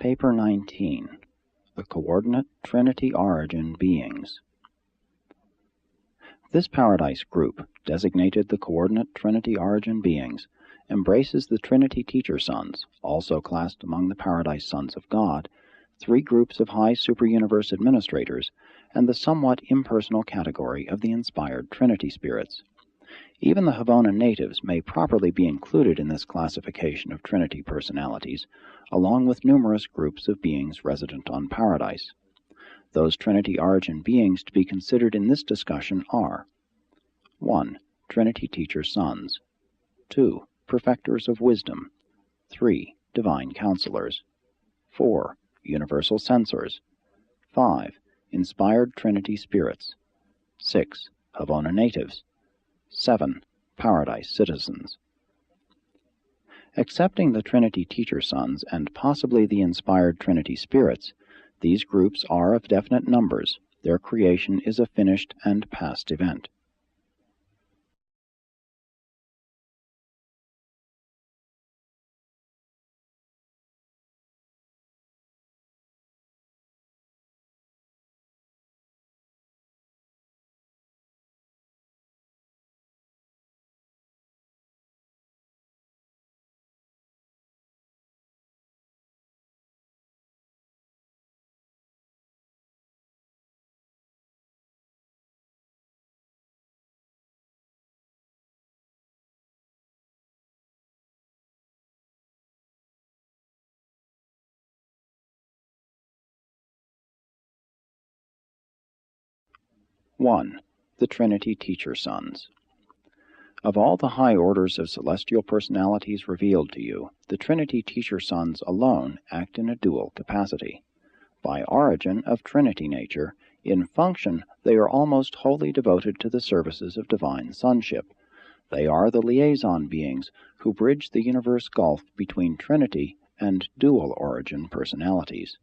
Paper 19, the Co-ordinate Trinity-Origin Beings. This paradise group, designated the Co-ordinate Trinity-Origin Beings, embraces the Trinity Teacher Sons, also classed among the Paradise Sons of God, three groups of high superuniverse administrators, and the somewhat impersonal category of the inspired Trinity spirits. Even the Havona natives may properly be included in this classification of Trinity personalities, along with numerous groups of beings resident on Paradise. Those Trinity Origin beings to be considered in this discussion are 1. Trinity Teacher Sons, 2. Perfectors of Wisdom, 3. Divine Counselors, 4. Universal Censors, 5. Inspired Trinity Spirits, 6. Havona Natives, 7. Paradise Citizens. Accepting the Trinity Teacher Sons and possibly the inspired Trinity Spirits, these groups are of definite numbers. Their creation is a finished and past event. (1) The Trinity Teacher Sons. Of all the high orders of celestial personalities revealed to you, the Trinity Teacher Sons alone act in a dual capacity. By origin of Trinity nature, in function they are almost wholly devoted to the services of divine sonship. They are the liaison beings who bridge the universe gulf between Trinity and dual origin personalities.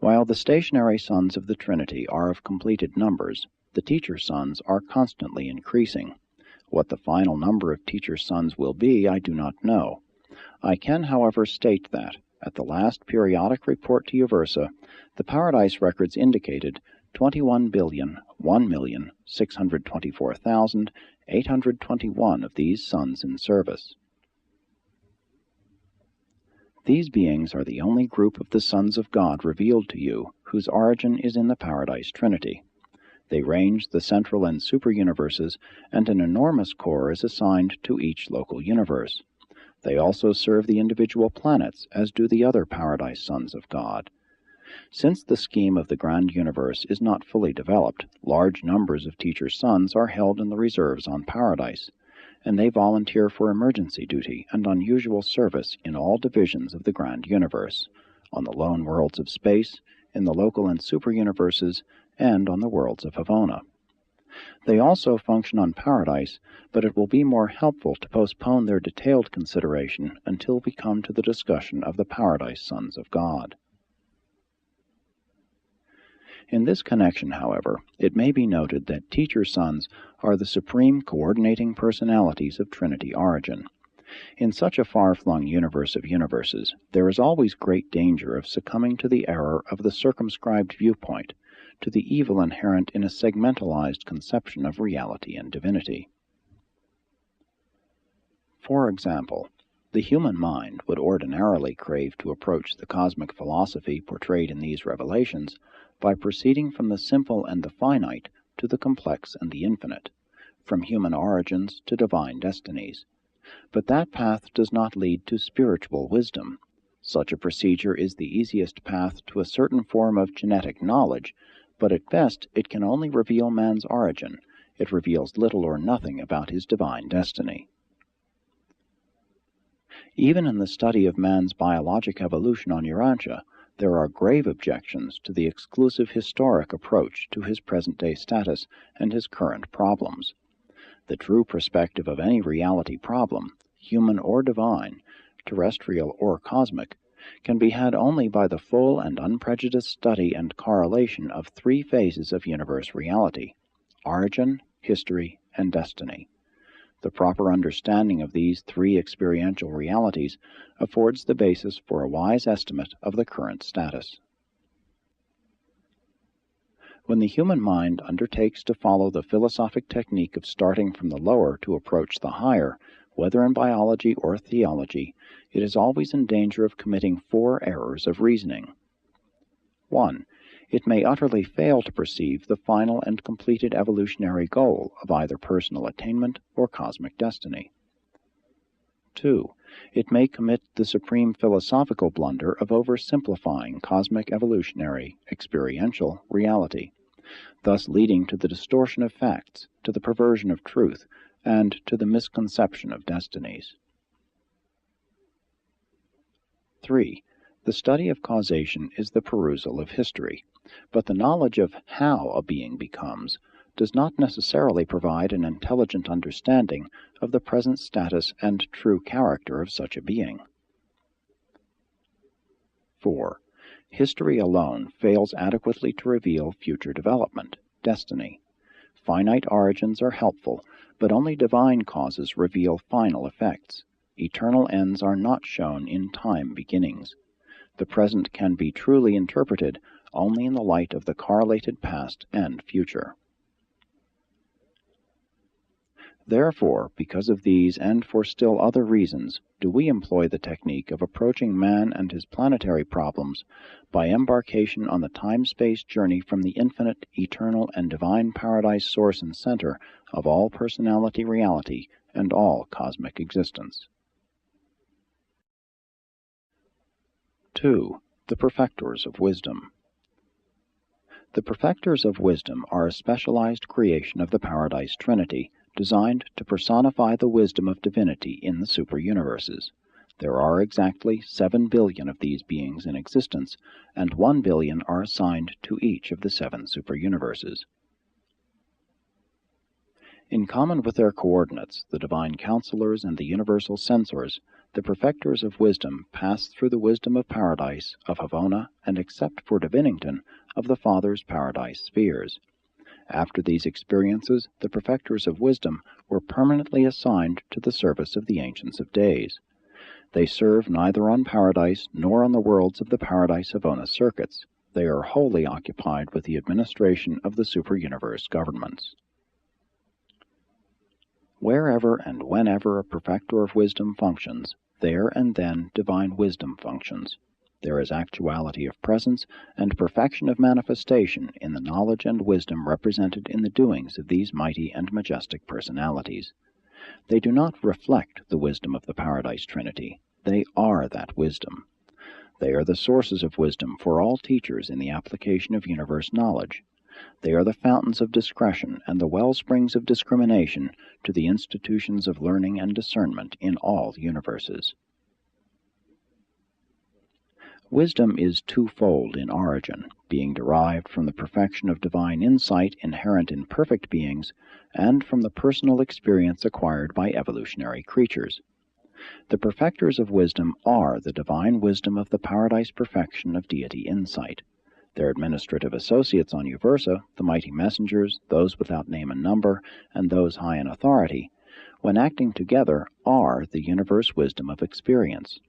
While the stationary sons of the Trinity are of completed numbers, the teacher sons are constantly increasing. What the final number of teacher sons will be, I do not know. I can, however, state that, at the last periodic report to Uversa, the Paradise records indicated 21,1,624,821 of these sons in service. These beings are the only group of the sons of God revealed to you whose origin is in the Paradise Trinity. They range the central and super-universes, and an enormous core is assigned to each local universe. They also serve the individual planets, as do the other Paradise Sons of God. Since the scheme of the grand universe is not fully developed, large numbers of teacher sons are held in the reserves on Paradise, and they volunteer for emergency duty and unusual service in all divisions of the grand universe, on the lone worlds of space, in the local and super-universes, and on the worlds of Havona. They also function on Paradise, but it will be more helpful to postpone their detailed consideration until we come to the discussion of the Paradise Sons of God. In this connection, however, it may be noted that teacher sons are the supreme coordinating personalities of Trinity origin. In such a far-flung universe of universes, there is always great danger of succumbing to the error of the circumscribed viewpoint, to the evil inherent in a segmentalized conception of reality and divinity. For example, the human mind would ordinarily crave to approach the cosmic philosophy portrayed in these revelations by proceeding from the simple and the finite to the complex and the infinite, from human origins to divine destinies. But that path does not lead to spiritual wisdom. Such a procedure is the easiest path to a certain form of genetic knowledge, but at best it can only reveal man's origin. It reveals little or nothing about his divine destiny. Even in the study of man's biologic evolution on Urantia, there are grave objections to the exclusive historic approach to his present-day status and his current problems. The true perspective of any reality problem, human or divine, terrestrial or cosmic, can be had only by the full and unprejudiced study and correlation of three phases of universe reality: origin, history, and destiny. The proper understanding of these three experiential realities affords the basis for a wise estimate of the current status. When the human mind undertakes to follow the philosophic technique of starting from the lower to approach the higher, whether in biology or theology, it is always in danger of committing four errors of reasoning. 1. It may utterly fail to perceive the final and completed evolutionary goal of either personal attainment or cosmic destiny. 2. It may commit the supreme philosophical blunder of oversimplifying cosmic evolutionary experiential reality, thus leading to the distortion of facts, to the perversion of truth, and to the misconception of destinies. 3. The study of causation is the perusal of history, but the knowledge of how a being becomes does not necessarily provide an intelligent understanding of the present status and true character of such a being. 4. History alone fails adequately to reveal future development, destiny. Finite origins are helpful, but only divine causes reveal final effects. Eternal ends are not shown in time beginnings. The present can be truly interpreted only in the light of the correlated past and future. Therefore, because of these and for still other reasons, do we employ the technique of approaching man and his planetary problems by embarkation on the time-space journey from the infinite, eternal, and divine paradise source and center of all personality reality and all cosmic existence. 2. The Perfectors of Wisdom. The Perfectors of Wisdom are a specialized creation of the Paradise Trinity, designed to personify the wisdom of divinity in the superuniverses. There are exactly 7 billion of these beings in existence, and 1 billion are assigned to each of the 7 superuniverses. In common with their coordinates, the divine counselors and the universal censors, the Perfectors of Wisdom pass through the wisdom of Paradise, of Havona, and except for Divinington, of the Father's Paradise spheres. After these experiences, the Perfectors of Wisdom were permanently assigned to the service of the Ancients of Days. They serve neither on Paradise nor on the worlds of the Paradise-Havona circuits. They are wholly occupied with the administration of the superuniverse governments. Wherever and whenever a Perfector of Wisdom functions, there and then divine wisdom functions. There is actuality of presence and perfection of manifestation in the knowledge and wisdom represented in the doings of these mighty and majestic personalities. They do not reflect the wisdom of the Paradise Trinity. They are that wisdom. They are the sources of wisdom for all teachers in the application of universe knowledge. They are the fountains of discretion and the wellsprings of discrimination to the institutions of learning and discernment in all universes. Wisdom is twofold in origin, being derived from the perfection of divine insight inherent in perfect beings, and from the personal experience acquired by evolutionary creatures. The Perfectors of Wisdom are the divine wisdom of the paradise perfection of deity insight. Their administrative associates on Uversa, the mighty messengers, those without name and number, and those high in authority, when acting together, are the universe wisdom of experience.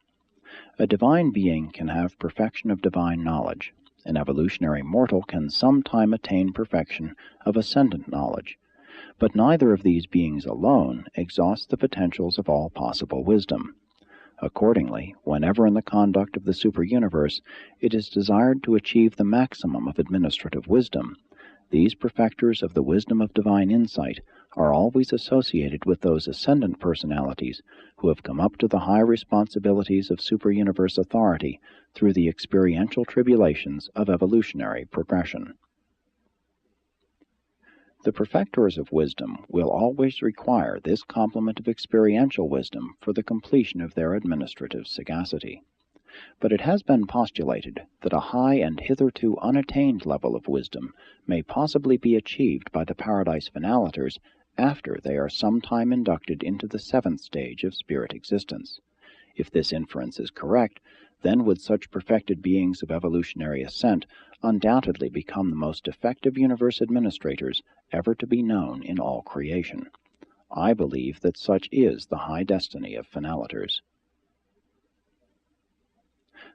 A divine being can have perfection of divine knowledge. An evolutionary mortal can sometime attain perfection of ascendant knowledge. But neither of these beings alone exhausts the potentials of all possible wisdom. Accordingly, whenever in the conduct of the superuniverse it is desired to achieve the maximum of administrative wisdom, these perfectors of the wisdom of divine insight are always associated with those ascendant personalities who have come up to the high responsibilities of superuniverse authority through the experiential tribulations of evolutionary progression. The Perfectors of Wisdom will always require this complement of experiential wisdom for the completion of their administrative sagacity. But it has been postulated that a high and hitherto unattained level of wisdom may possibly be achieved by the Paradise Finalators after they are sometime inducted into the 7th stage of spirit existence. If this inference is correct, then would such perfected beings of evolutionary ascent undoubtedly become the most effective universe administrators ever to be known in all creation. I believe that such is the high destiny of Phenaliters.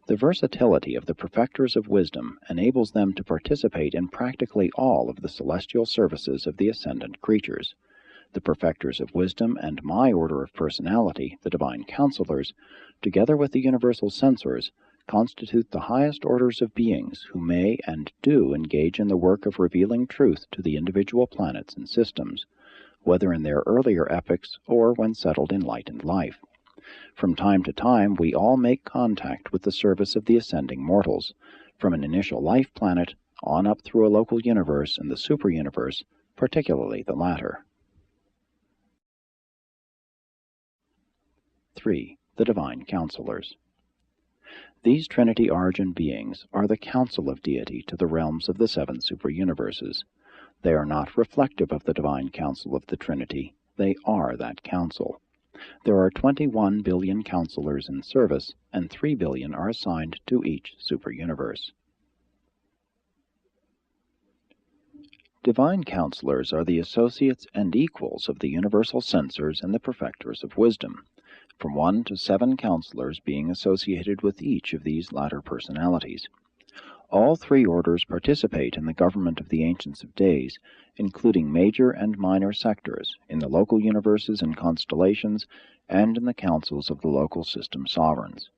The versatility of the perfecters of wisdom enables them to participate in practically all of the celestial services of the ascendant creatures. The perfecters of wisdom and my order of personality, the divine counselors, together with the universal censors, constitute the highest orders of beings who may and do engage in the work of revealing truth to the individual planets and systems, whether in their earlier epochs or when settled in light and life. From time to time we all make contact with the service of the ascending mortals, from an initial life planet on up through a local universe and the superuniverse, particularly the latter. 3. The Divine Counselors. These Trinity-Origin beings are the counsel of deity to the realms of the 7 superuniverses. They are not reflective of the divine counsel of the Trinity. They are that counsel. There are 21 billion counselors in service, and 3 billion are assigned to each superuniverse. Divine counselors are the associates and equals of the universal censors and the perfecters of wisdom, from 1 to 7 counselors being associated with each of these latter personalities. All 3 orders participate in the government of the Ancients of Days, including major and minor sectors, in the local universes and constellations, and in the councils of the local system sovereigns.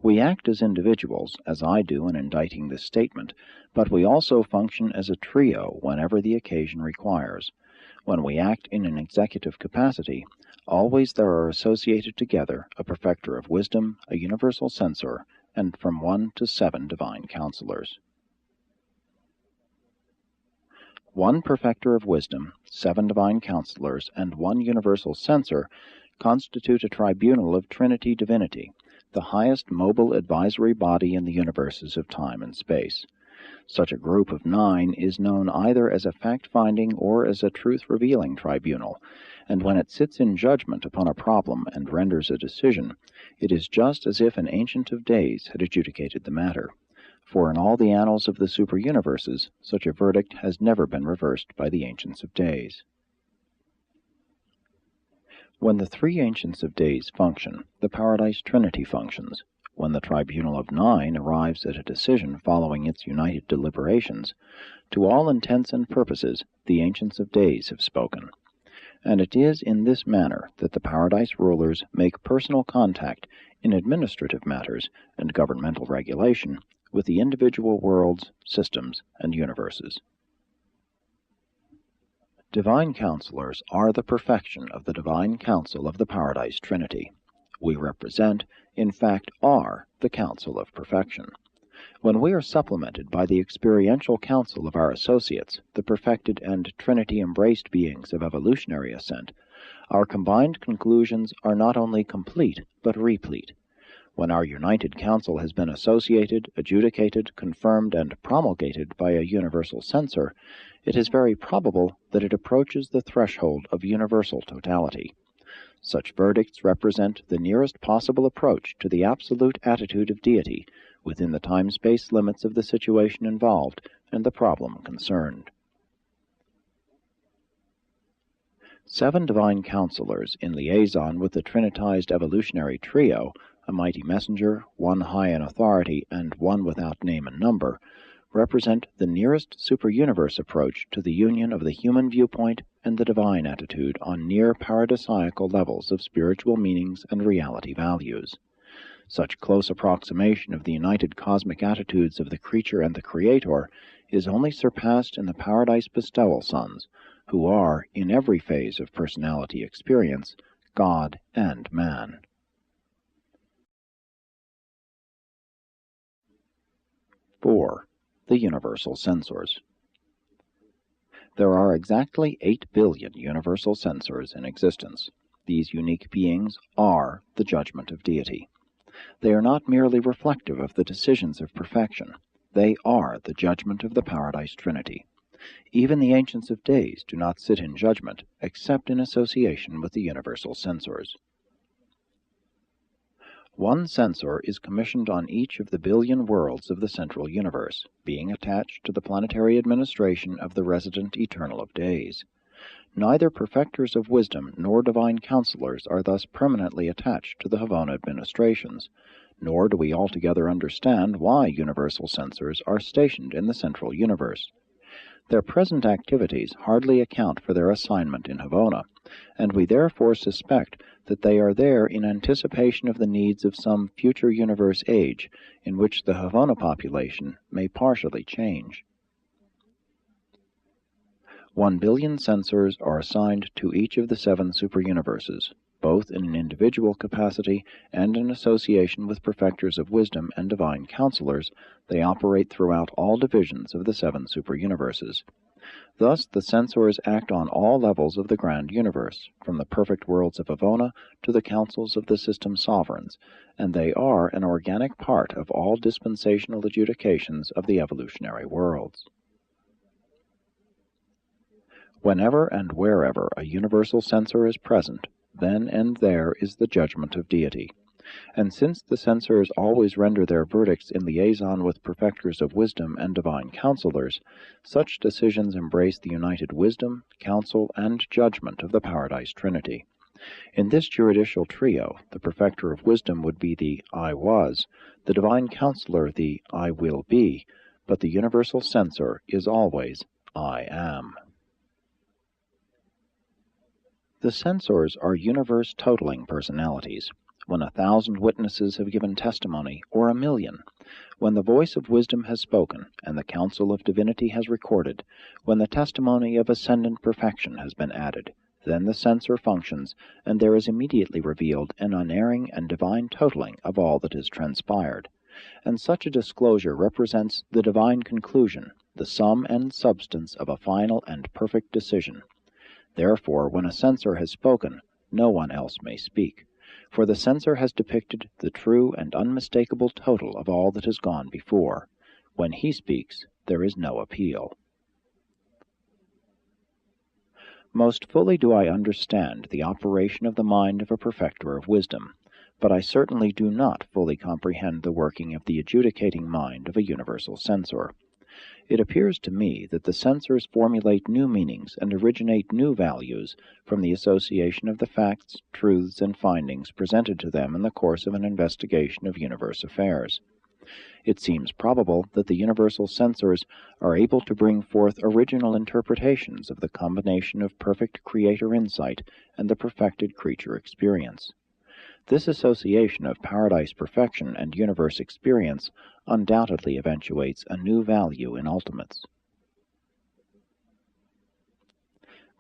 We act as individuals, as I do in inditing this statement, but we also function as a trio whenever the occasion requires. When we act in an executive capacity, always there are associated together a perfecter of wisdom, a universal censor, and from 1 to 7 divine counselors. 1 perfecter of wisdom, 7 divine counselors, and 1 universal censor constitute a tribunal of Trinity divinity, the highest mobile advisory body in the universes of time and space. Such a group of 9 is known either as a fact-finding or as a truth-revealing tribunal, and when it sits in judgment upon a problem and renders a decision, it is just as if an Ancient of Days had adjudicated the matter, for in all the annals of the superuniverses such a verdict has never been reversed by the Ancients of Days. When the 3 Ancients of Days function, the Paradise Trinity functions. When the Tribunal of 9 arrives at a decision following its united deliberations, to all intents and purposes the Ancients of Days have spoken. And it is in this manner that the Paradise rulers make personal contact in administrative matters and governmental regulation with the individual worlds, systems, and universes. Divine counselors are the perfection of the divine counsel of the Paradise Trinity. We represent, in fact are, the counsel of perfection. When we are supplemented by the experiential counsel of our associates, the perfected and Trinity-embraced beings of evolutionary ascent, our combined conclusions are not only complete, but replete. When our united counsel has been associated, adjudicated, confirmed, and promulgated by a universal censor, it is very probable that it approaches the threshold of universal totality. Such verdicts represent the nearest possible approach to the absolute attitude of deity, within the time-space limits of the situation involved and the problem concerned. 7 divine counselors in liaison with the trinitized evolutionary trio, a mighty messenger, 1 high in authority, and 1 without name and number, represent the nearest superuniverse approach to the union of the human viewpoint and the divine attitude on near paradisiacal levels of spiritual meanings and reality values. Such close approximation of the united cosmic attitudes of the creature and the Creator is only surpassed in the Paradise Bestowal Sons, who are, in every phase of personality experience, God and man. (4) The Universal Censors. There are exactly 8 billion universal censors in existence. These unique beings are the judgment of deity. They are not merely reflective of the decisions of perfection. They are the judgment of the Paradise Trinity. Even the Ancients of Days do not sit in judgment, except in association with the universal censors. 1 censor is commissioned on each of the billion worlds of the central universe, being attached to the planetary administration of the resident Eternal of Days. Neither perfecters of wisdom nor divine counselors are thus permanently attached to the Havona administrations, nor do we altogether understand why universal censors are stationed in the central universe. Their present activities hardly account for their assignment in Havona, and we therefore suspect that they are there in anticipation of the needs of some future universe age in which the Havona population may partially change. 1 billion censors are assigned to each of the 7 superuniverses, both in an individual capacity and in association with perfecters of wisdom and divine counselors. They operate throughout all divisions of the 7 superuniverses. Thus, the censors act on all levels of the grand universe, from the perfect worlds of Havona to the councils of the system sovereigns, and they are an organic part of all dispensational adjudications of the evolutionary worlds. Whenever and wherever a universal censor is present, then and there is the judgment of deity. And since the censors always render their verdicts in liaison with perfecters of wisdom and divine counselors, such decisions embrace the united wisdom, counsel, and judgment of the Paradise Trinity. In this juridical trio, the perfecter of wisdom would be the I was, the divine counselor the I will be, but the universal censor is always I am. The censors are universe-totaling personalities. When 1,000 witnesses have given testimony, or 1,000,000, when the voice of wisdom has spoken, and the counsel of divinity has recorded, when the testimony of ascendant perfection has been added, then the censor functions, and there is immediately revealed an unerring and divine totaling of all that has transpired. And such a disclosure represents the divine conclusion, the sum and substance of a final and perfect decision. Therefore, when a censor has spoken, no one else may speak, for the censor has depicted the true and unmistakable total of all that has gone before. When he speaks, there is no appeal. Most fully do I understand the operation of the mind of a perfecter of wisdom, but I certainly do not fully comprehend the working of the adjudicating mind of a universal censor. It appears to me that the censors formulate new meanings and originate new values from the association of the facts, truths, and findings presented to them in the course of an investigation of universe affairs. It seems probable that the universal censors are able to bring forth original interpretations of the combination of perfect creator insight and the perfected creature experience. This association of paradise perfection and universe experience undoubtedly eventuates a new value in ultimates.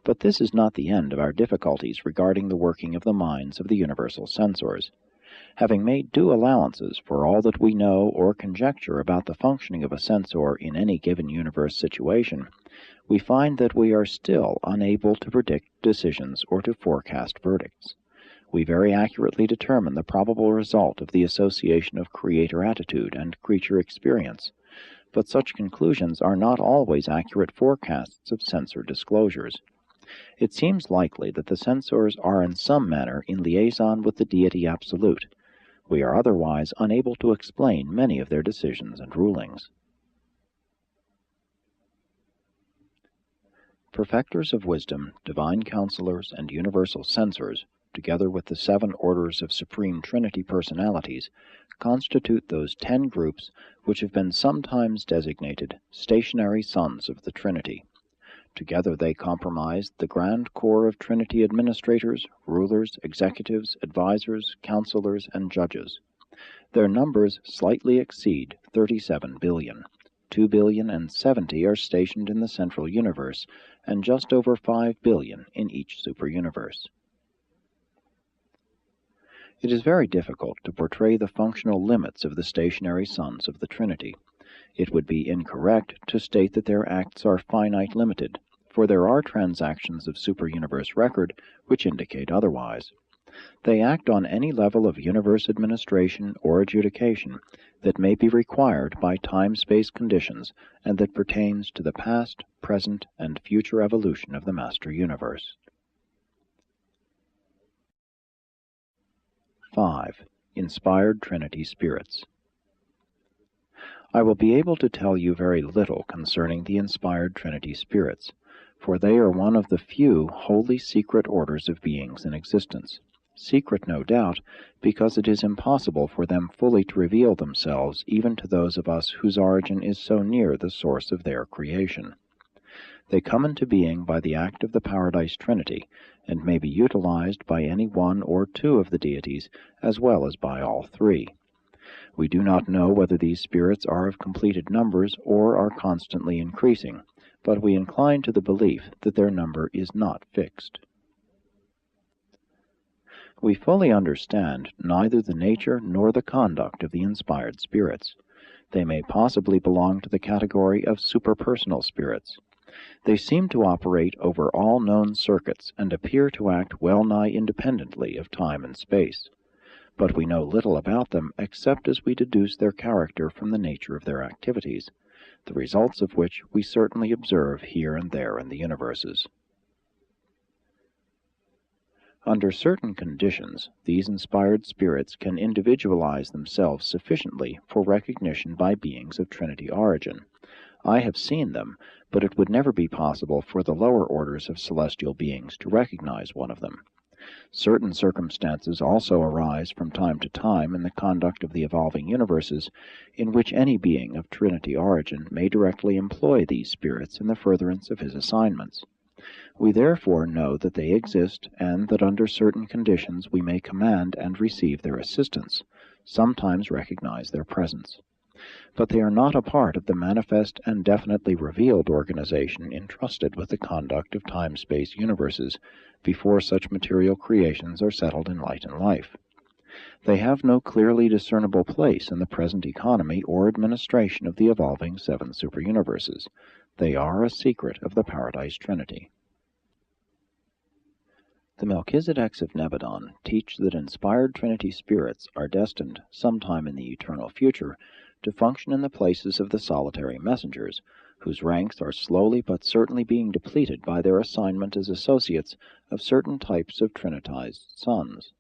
But this is not the end of our difficulties regarding the working of the minds of the universal censors. Having made due allowances for all that we know or conjecture about the functioning of a censor in any given universe situation, we find that we are still unable to predict decisions or to forecast verdicts. We very accurately determine the probable result of the association of creator attitude and creature experience, but such conclusions are not always accurate forecasts of censor disclosures. It seems likely that the censors are in some manner in liaison with the deity absolute. We are otherwise unable to explain many of their decisions and rulings. Perfecters of wisdom, divine counselors, and universal censors, together with the 7 orders of Supreme Trinity personalities, constitute those 10 groups which have been sometimes designated stationary sons of the Trinity. Together they comprise the grand corps of Trinity administrators, rulers, executives, advisors, counselors, and judges. Their numbers slightly exceed 37 billion. 2,070,000,000 are stationed in the central universe, and just over 5 billion in each superuniverse. It is very difficult to portray the functional limits of the stationary sons of the Trinity. It would be incorrect to state that their acts are finite limited, for there are transactions of superuniverse record which indicate otherwise. They act on any level of universe administration or adjudication that may be required by time-space conditions and that pertains to the past, present, and future evolution of the Master Universe. 5. Inspired Trinity Spirits. I will be able to tell you very little concerning the inspired Trinity Spirits, for they are one of the few wholly secret orders of beings in existence. Secret, no doubt, because it is impossible for them fully to reveal themselves even to those of us whose origin is so near the source of their creation. They come into being by the act of the Paradise Trinity, and may be utilized by any one or two of the deities, as well as by all three. We do not know whether these spirits are of completed numbers or are constantly increasing, but we incline to the belief that their number is not fixed. We fully understand neither the nature nor the conduct of the inspired spirits. They may possibly belong to the category of superpersonal spirits. They seem to operate over all known circuits and appear to act well-nigh independently of time and space. But we know little about them except as we deduce their character from the nature of their activities, the results of which we certainly observe here and there in the universes. Under certain conditions, these inspired spirits can individualize themselves sufficiently for recognition by beings of Trinity origin. I have seen them, but it would never be possible for the lower orders of celestial beings to recognize one of them. Certain circumstances also arise from time to time in the conduct of the evolving universes, in which any being of Trinity origin may directly employ these spirits in the furtherance of his assignments. We therefore know that they exist, and that under certain conditions we may command and receive their assistance, sometimes recognize their presence. But they are not a part of the manifest and definitely revealed organization entrusted with the conduct of time-space universes before such material creations are settled in light and life. They have no clearly discernible place in the present economy or administration of the evolving seven superuniverses. They are a secret of the Paradise Trinity. The Melchizedeks of Nebadon teach that inspired Trinity spirits are destined, sometime in the eternal future, to function in the places of the solitary messengers, whose ranks are slowly but certainly being depleted by their assignment as associates of certain types of trinitized sons.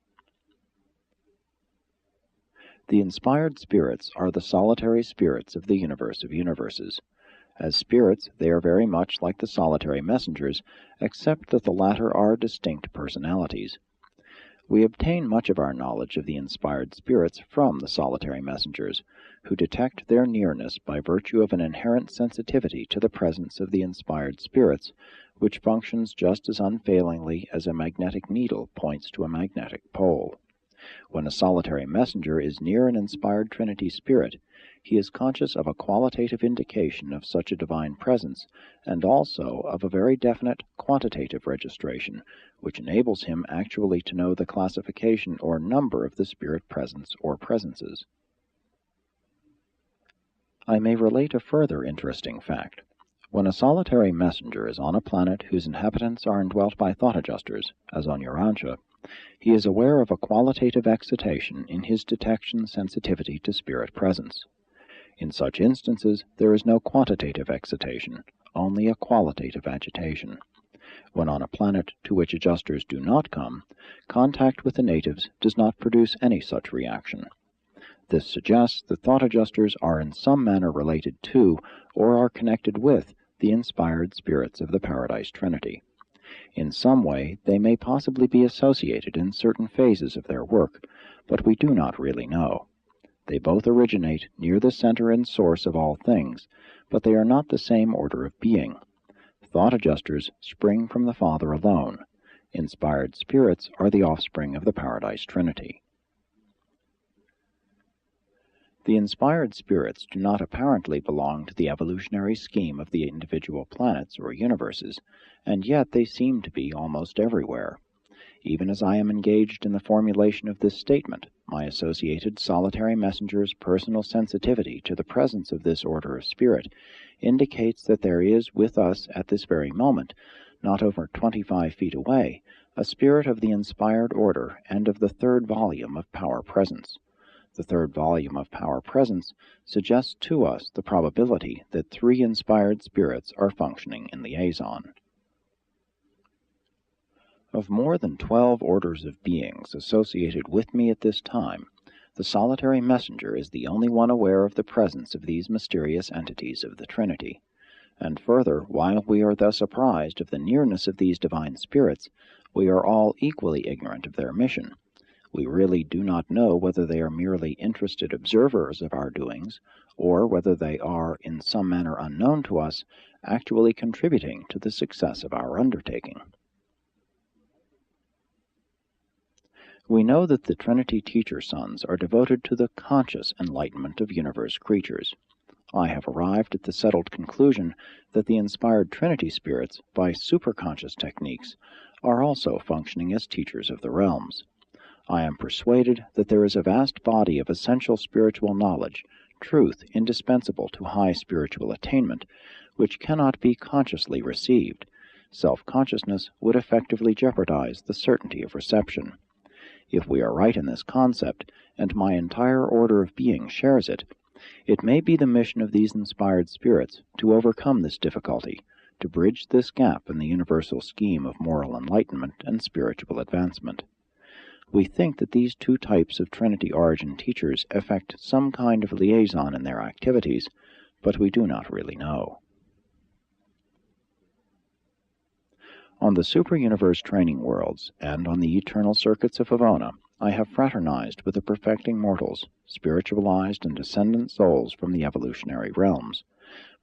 The inspired spirits are the solitary spirits of the universe of universes. As spirits, they are very much like the solitary messengers, except that the latter are distinct personalities. We obtain much of our knowledge of the inspired spirits from the solitary messengers, who detect their nearness by virtue of an inherent sensitivity to the presence of the inspired spirits, which functions just as unfailingly as a magnetic needle points to a magnetic pole. When a solitary messenger is near an inspired Trinity spirit, he is conscious of a qualitative indication of such a divine presence, and also of a very definite quantitative registration, which enables him actually to know the classification or number of the spirit presence or presences. I may relate a further interesting fact. When a solitary messenger is on a planet whose inhabitants are indwelt by thought adjusters, as on Urantia, he is aware of a qualitative excitation in his detection sensitivity to spirit presence. In such instances, there is no quantitative excitation, only a qualitative agitation. When on a planet to which adjusters do not come, contact with the natives does not produce any such reaction. This suggests that thought adjusters are in some manner related to, or are connected with, the inspired spirits of the Paradise Trinity. In some way, they may possibly be associated in certain phases of their work, but we do not really know. They both originate near the center and source of all things, but they are not the same order of being. Thought adjusters spring from the Father alone. Inspired spirits are the offspring of the Paradise Trinity. The inspired spirits do not apparently belong to the evolutionary scheme of the individual planets or universes, and yet they seem to be almost everywhere. Even as I am engaged in the formulation of this statement, my associated solitary messenger's personal sensitivity to the presence of this order of spirit indicates that there is with us at this very moment, not over 25 feet away, a spirit of the inspired order and of the third volume of Power Presence. The third volume of Power Presence suggests to us the probability that 3 inspired spirits are functioning in liaison. Of more than 12 orders of beings associated with me at this time, the solitary messenger is the only one aware of the presence of these mysterious entities of the Trinity. And further, while we are thus apprised of the nearness of these divine spirits, we are all equally ignorant of their mission. We really do not know whether they are merely interested observers of our doings, or whether they are, in some manner unknown to us, actually contributing to the success of our undertaking. We know that the Trinity Teacher Sons are devoted to the conscious enlightenment of universe creatures. I have arrived at the settled conclusion that the inspired Trinity spirits, by superconscious techniques, are also functioning as teachers of the realms. I am persuaded that there is a vast body of essential spiritual knowledge, truth indispensable to high spiritual attainment, which cannot be consciously received. Self-consciousness would effectively jeopardize the certainty of reception. If we are right in this concept, and my entire order of being shares it, it may be the mission of these inspired spirits to overcome this difficulty, to bridge this gap in the universal scheme of moral enlightenment and spiritual advancement. We think that these two types of Trinity-Origin teachers effect some kind of liaison in their activities, but we do not really know. On the super-universe training worlds and on the eternal circuits of Havona, I have fraternized with the perfecting mortals, spiritualized and descendant souls from the evolutionary realms,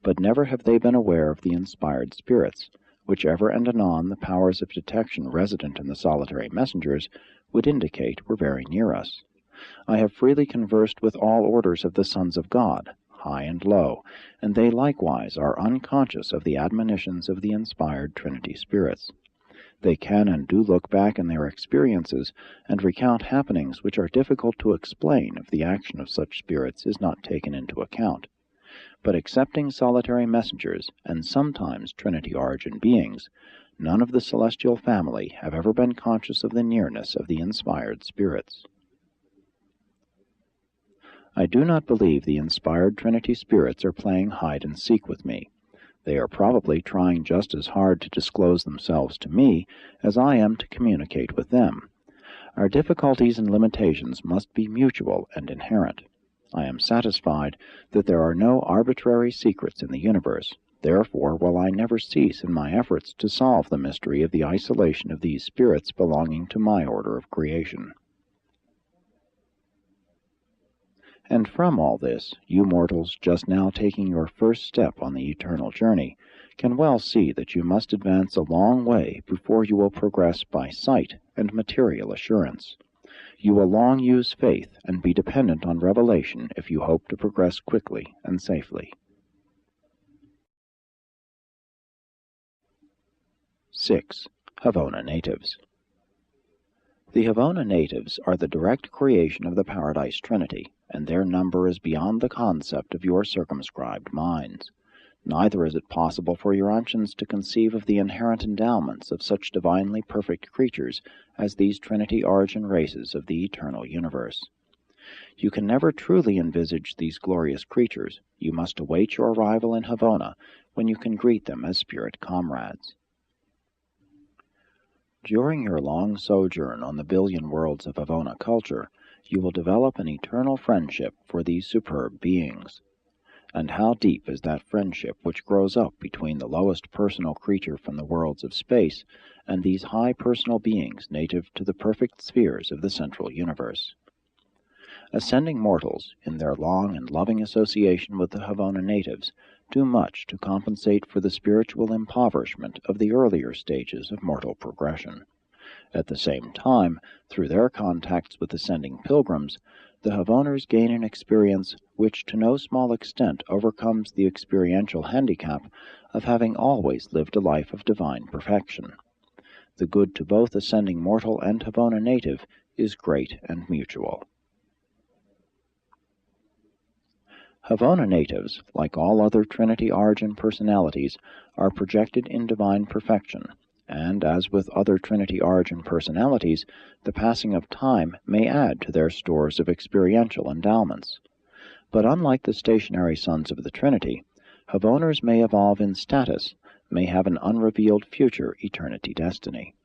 but never have they been aware of the inspired spirits, which ever and anon the powers of detection resident in the solitary messengers would indicate were very near us. I have freely conversed with all orders of the sons of God, high and low, and they likewise are unconscious of the admonitions of the inspired Trinity spirits. They can and do look back in their experiences and recount happenings which are difficult to explain if the action of such spirits is not taken into account. But excepting solitary messengers, and sometimes Trinity-Origin beings, none of the celestial family have ever been conscious of the nearness of the inspired spirits. I do not believe the inspired Trinity spirits are playing hide-and-seek with me. They are probably trying just as hard to disclose themselves to me as I am to communicate with them. Our difficulties and limitations must be mutual and inherent. I am satisfied that there are no arbitrary secrets in the universe. Therefore, will I never cease in my efforts to solve the mystery of the isolation of these spirits belonging to my order of creation. And from all this, you mortals just now taking your first step on the eternal journey can well see that you must advance a long way before you will progress by sight and material assurance. You will long use faith and be dependent on revelation if you hope to progress quickly and safely. 6. Havona Natives. The Havona natives are the direct creation of the Paradise Trinity, and their number is beyond the concept of your circumscribed minds. Neither is it possible for your ancients to conceive of the inherent endowments of such divinely perfect creatures as these Trinity-Origin races of the eternal universe. You can never truly envisage these glorious creatures. You must await your arrival in Havona, when you can greet them as spirit comrades. During your long sojourn on the billion worlds of Havona culture, you will develop an eternal friendship for these superb beings. And how deep is that friendship which grows up between the lowest personal creature from the worlds of space and these high personal beings native to the perfect spheres of the central universe. Ascending mortals, in their long and loving association with the Havona natives, do much to compensate for the spiritual impoverishment of the earlier stages of mortal progression. At the same time, through their contacts with ascending pilgrims, the Havoners gain an experience which to no small extent overcomes the experiential handicap of having always lived a life of divine perfection. The good to both ascending mortal and Havona native is great and mutual. Havona natives, like all other Trinity-Origin personalities, are projected in divine perfection, and as with other Trinity-Origin personalities, the passing of time may add to their stores of experiential endowments. But unlike the stationary sons of the Trinity, Havoners may evolve in status, may have an unrevealed future eternity destiny.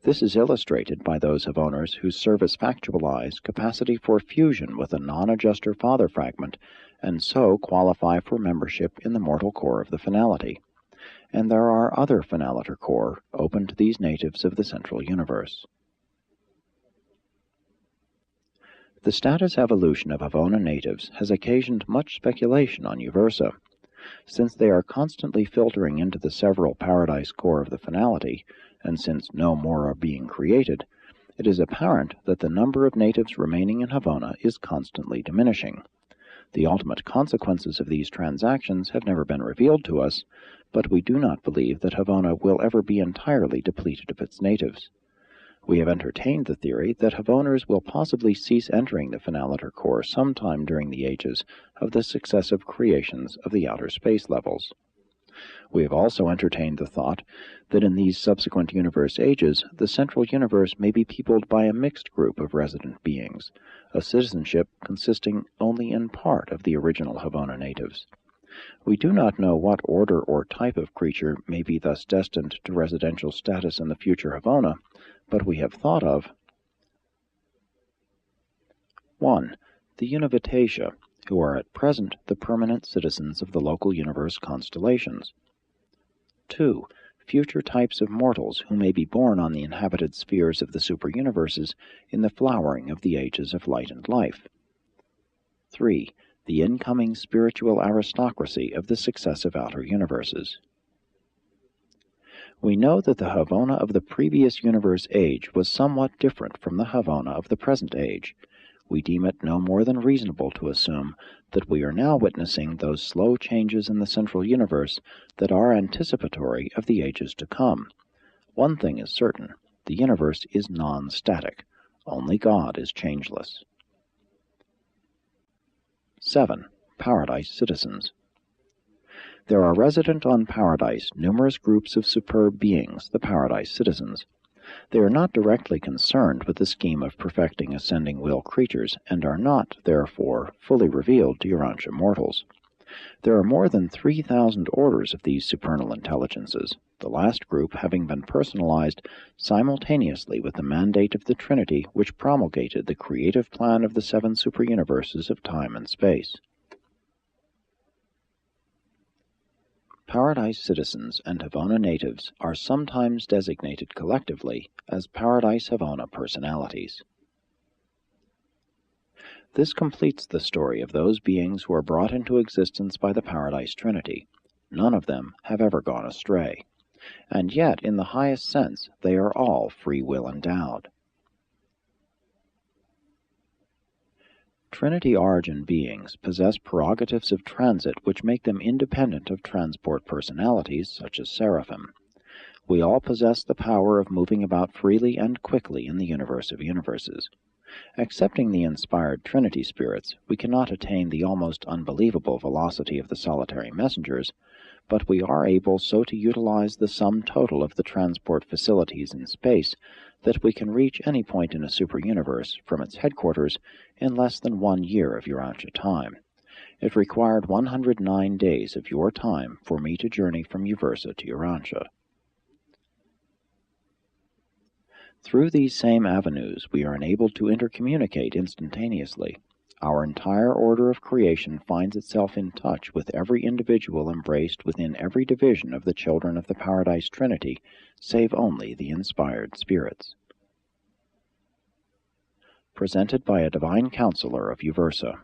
This is illustrated by those Havoners whose service factualize capacity for fusion with a non-adjuster father fragment, and so qualify for membership in the mortal core of the finality. And there are other finaliter core open to these natives of the central universe. The status evolution of Havona natives has occasioned much speculation on Uversa. Since they are constantly filtering into the several paradise core of the finality, and since no more are being created, it is apparent that the number of natives remaining in Havona is constantly diminishing. The ultimate consequences of these transactions have never been revealed to us, but we do not believe that Havona will ever be entirely depleted of its natives. We have entertained the theory that Havoners will possibly cease entering the finaliter core sometime during the ages of the successive creations of the outer space levels. We have also entertained the thought that in these subsequent universe ages, the central universe may be peopled by a mixed group of resident beings, a citizenship consisting only in part of the original Havona natives. We do not know what order or type of creature may be thus destined to residential status in the future Havona, but we have thought of 1. The Univitatia, who are at present the permanent citizens of the local universe constellations. 2. Future types of mortals who may be born on the inhabited spheres of the superuniverses in the flowering of the ages of light and life. 3. The incoming spiritual aristocracy of the successive outer universes. We know that the Havona of the previous universe age was somewhat different from the Havona of the present age. We deem it no more than reasonable to assume that we are now witnessing those slow changes in the central universe that are anticipatory of the ages to come. One thing is certain, the universe is non-static. Only God is changeless. 7. Paradise citizens. There are resident on Paradise numerous groups of superb beings, the Paradise citizens. They are not directly concerned with the scheme of perfecting ascending will creatures, and are not, therefore, fully revealed to Urantia mortals. There are more than 3,000 orders of these supernal intelligences, the last group having been personalized simultaneously with the mandate of the Trinity which promulgated the creative plan of the 7 superuniverses of time and space. Paradise citizens and Havona natives are sometimes designated collectively as Paradise Havona personalities. This completes the story of those beings who are brought into existence by the Paradise Trinity. None of them have ever gone astray, and yet, in the highest sense, they are all free will endowed. Trinity-Origin beings possess prerogatives of transit which make them independent of transport personalities such as seraphim. We all possess the power of moving about freely and quickly in the universe of universes. Excepting the inspired Trinity spirits, we cannot attain the almost unbelievable velocity of the solitary messengers, but we are able so to utilize the sum total of the transport facilities in space that we can reach any point in a superuniverse from its headquarters in less than 1 year of Urantia time. It required 109 days of your time for me to journey from Uversa to Urantia. Through these same avenues we are enabled to intercommunicate instantaneously. Our entire order of creation finds itself in touch with every individual embraced within every division of the children of the Paradise Trinity, save only the inspired spirits. Presented by a divine counselor of Uversa.